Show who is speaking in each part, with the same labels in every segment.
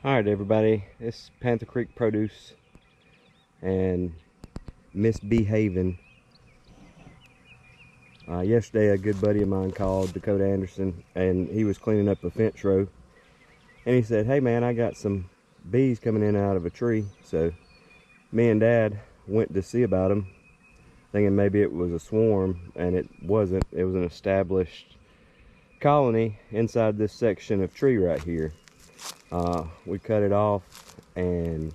Speaker 1: Alright everybody, it's Panther Creek Produce and Misbehaving. Yesterday a good buddy of mine called, Dakota Anderson, and he was cleaning up a fence row. And he said, hey man, I got some bees coming in out of a tree. So me and Dad went to see about them, thinking maybe it was a swarm, and it wasn't. It was an established colony inside this section of tree right here. We cut it off and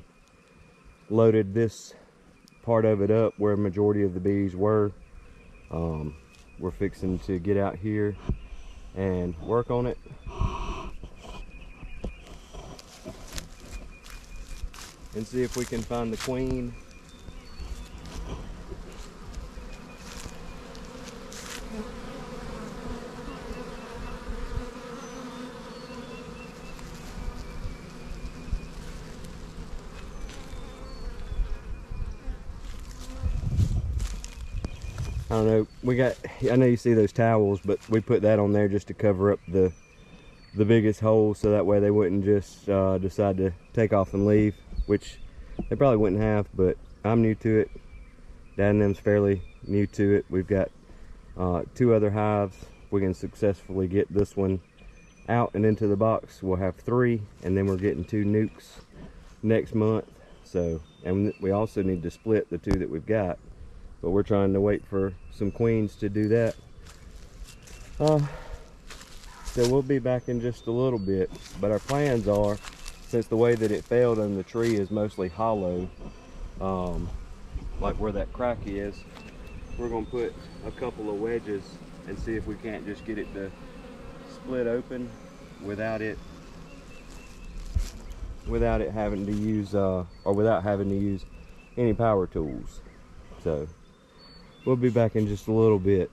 Speaker 1: loaded this part of it up where a majority of the bees were. We're fixing to get out here and work on it. And see if we can find the queen. I don't know, I know you see those towels, but we put that on there just to cover up the biggest hole, so that way they wouldn't just decide to take off and leave, which they probably wouldn't have, but I'm new to it. Dad and them's fairly new to it. We've got 2 other hives. If we can successfully get this one out and into the box, we'll have 3, and then we're getting 2 nukes next month. So, and we also need to split the 2 that we've got, but we're trying to wait for some queens to do that. So we'll be back in just a little bit, but our plans are, since the way that it failed and the tree is mostly hollow, like where that crack is, we're going to put a couple of wedges and see if we can't just get it to split open without it having to use or without having to use any power tools. So we'll be back in just a little bit.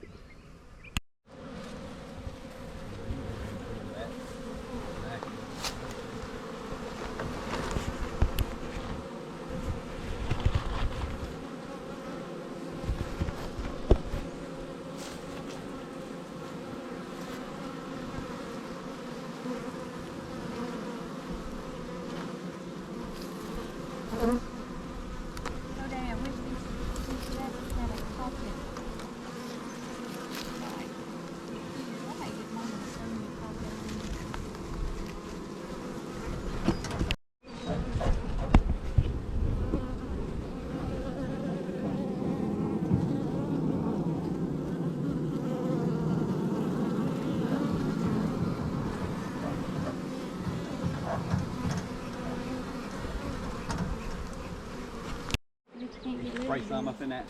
Speaker 2: Spray some up in that.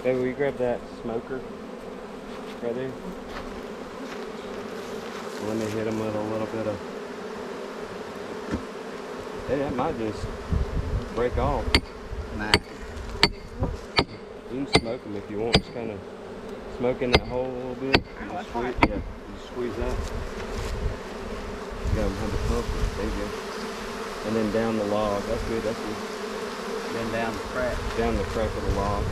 Speaker 1: Hey, will you grab that smoker right there? Let me hit them with a little bit of... Hey, that might just break off.
Speaker 2: Nah.
Speaker 1: You can smoke them if you want. Just kind of smoke in that hole a little bit.
Speaker 2: Oh, that's
Speaker 1: squeeze,
Speaker 2: fine.
Speaker 1: yeah, you squeeze that. You got them have the pump. There you go. And then down the log. That's good. That's good.
Speaker 2: Then down the crack.
Speaker 1: Down the crack of the log.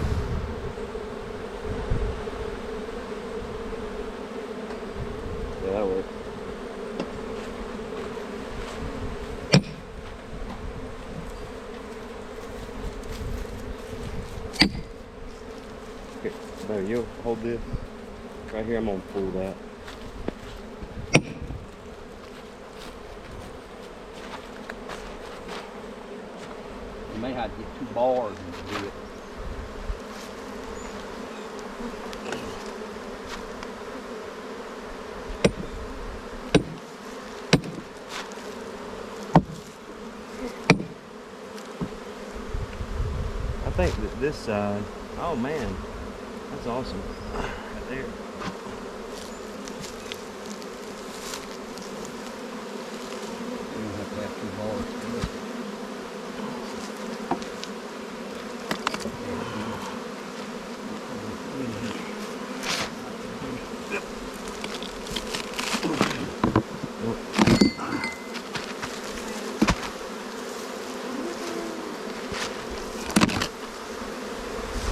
Speaker 1: Yeah, that'll work. Okay, so you'll hold this right here. I'm gonna pull that.
Speaker 2: You may have to get 2 bars and do it.
Speaker 1: I think that this side, oh man, that's awesome. Right there.
Speaker 2: You don't have to have 2 bars to do it.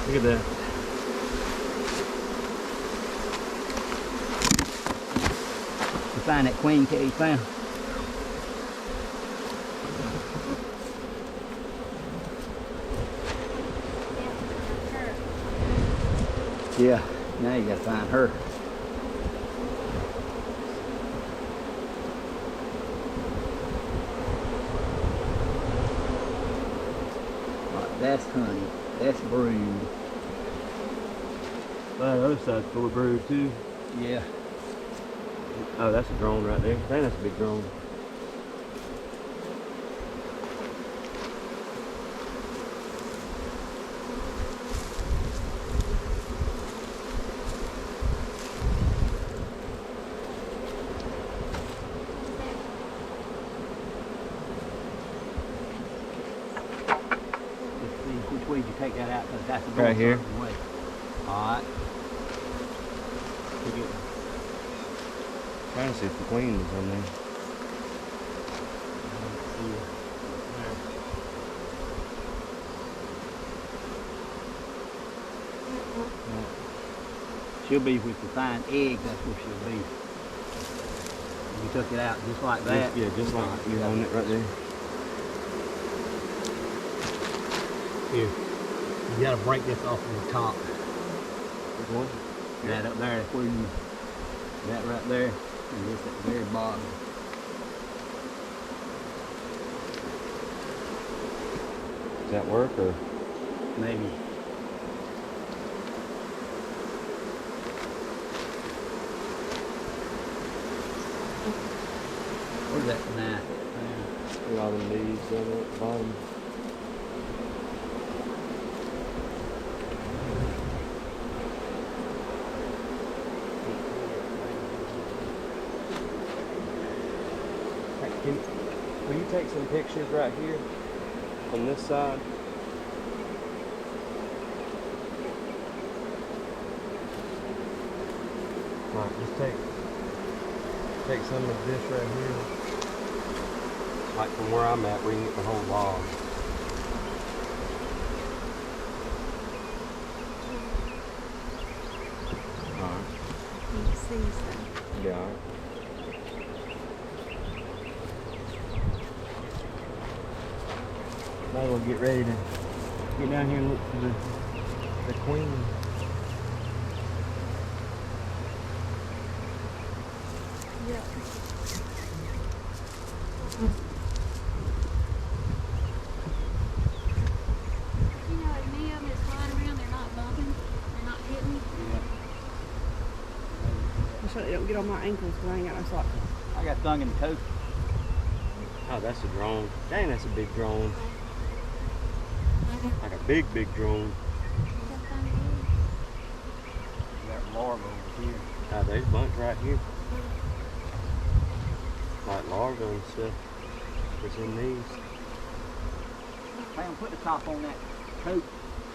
Speaker 1: Look at that.
Speaker 2: You find that queen cage found? Yeah, now you gotta find her. Right, that's honey. That's brood.
Speaker 1: The other side's full of brood too.
Speaker 2: Yeah.
Speaker 1: Oh, that's a drone right there. I think that's a big drone.
Speaker 2: Let's see which way you take that out because that's a
Speaker 1: Right here.
Speaker 2: way. Alright.
Speaker 1: Trying to see if the queen is on there.
Speaker 2: She'll be with the fine eggs, that's where she'll be. You took it out just like that.
Speaker 1: Yeah, just like you own it right there.
Speaker 2: Here. You gotta break this off from the top.
Speaker 1: Which one?
Speaker 2: That up there, that's where you, that right there, and this at the very bottom.
Speaker 1: Does that work or?
Speaker 2: Maybe. Where's that knife?
Speaker 1: Look at all them leaves down there at the bottom. Will you take some pictures right here on this side? Right, just take some of this right here. Like from where I'm at, we can get the whole log. Alright.
Speaker 3: You see some.
Speaker 1: Yeah, alright. Might as well get ready to get down here and look for the queen.
Speaker 3: Yeah. You know, if any of them is flying around, they're not bumping, they're not hitting.
Speaker 4: I hope they don't get on my ankles because I ain't got no socks.
Speaker 2: I got stung in the toe.
Speaker 1: Oh, that's a drone. Dang, that's a big drone. Like a big, big drone.
Speaker 2: You got larvae over here.
Speaker 1: Oh, there's a bunch right here. Like larvae and stuff. What's in these?
Speaker 2: Man, put the top on that coat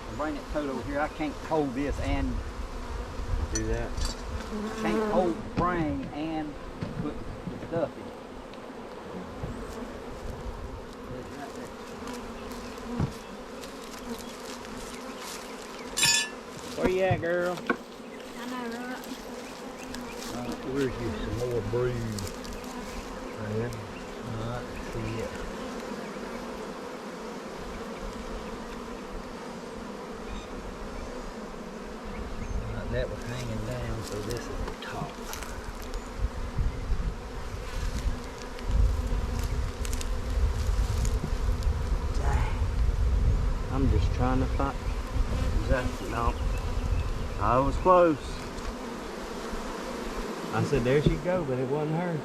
Speaker 2: and bring that coat over here. I can't hold this and
Speaker 1: Do that.
Speaker 2: can't hold the frame and put the stuff in. It's right there.
Speaker 1: Where you at, girl?
Speaker 3: I know, right?
Speaker 2: Where's you some more brood?
Speaker 1: Right here.
Speaker 2: Alright, see it. That was hanging down, so this is the top. Dang.
Speaker 1: trying to find. Is that no? I was close. I said there she'd go, but it wasn't her.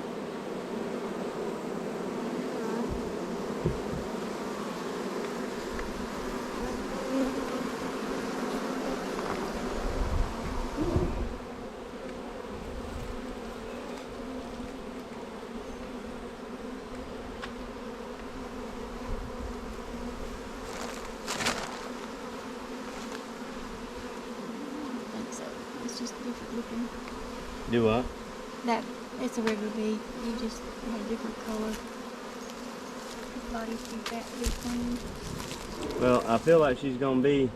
Speaker 3: I think so. It's just different looking.
Speaker 1: Do what?
Speaker 3: That it's a regular bee. You just have a different color. His body's too fat to be clean.
Speaker 1: Well, I feel like she's gonna be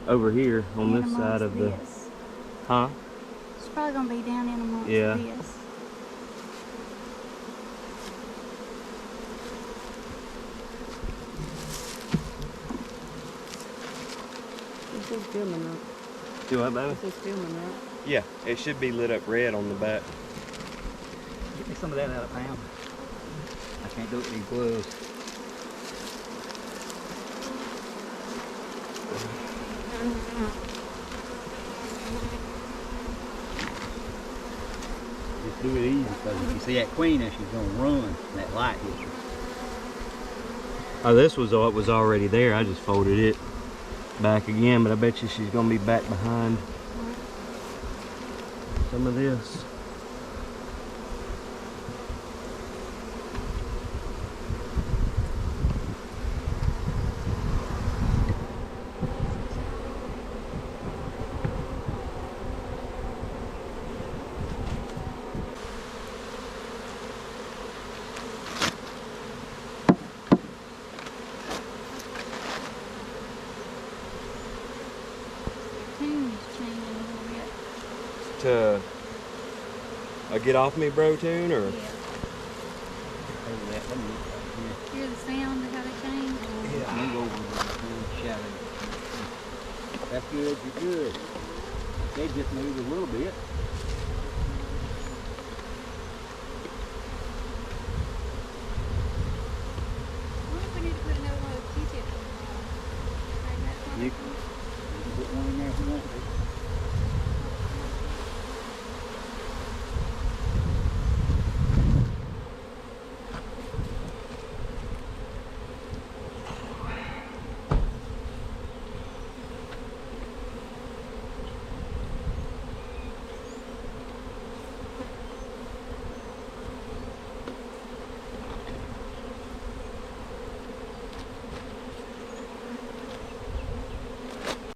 Speaker 1: over here on
Speaker 3: And
Speaker 1: this side of the.
Speaker 3: this.
Speaker 1: Huh?
Speaker 3: She's probably gonna be down in amongst
Speaker 1: Yeah.
Speaker 3: this.
Speaker 4: This is filming up.
Speaker 1: Do what, baby?
Speaker 4: This is filming up.
Speaker 1: Yeah, it should be lit up red on the back.
Speaker 2: Get me some of that out of Pam. I can't do it with these gloves. Just do it easy, because if you see that queen there, she's gonna run and that light hits her.
Speaker 1: Oh, this was what was already there. I just folded it back again, but I bet you she's gonna be back behind some of this.
Speaker 3: Tune is changing a little bit.
Speaker 1: To a get off me bro tune or
Speaker 3: Yeah.
Speaker 2: Over that, let me look right
Speaker 3: Hear the sound of how they change?
Speaker 2: here. Yeah. Move over and shadow. That's good, you're good. They just moved a little bit.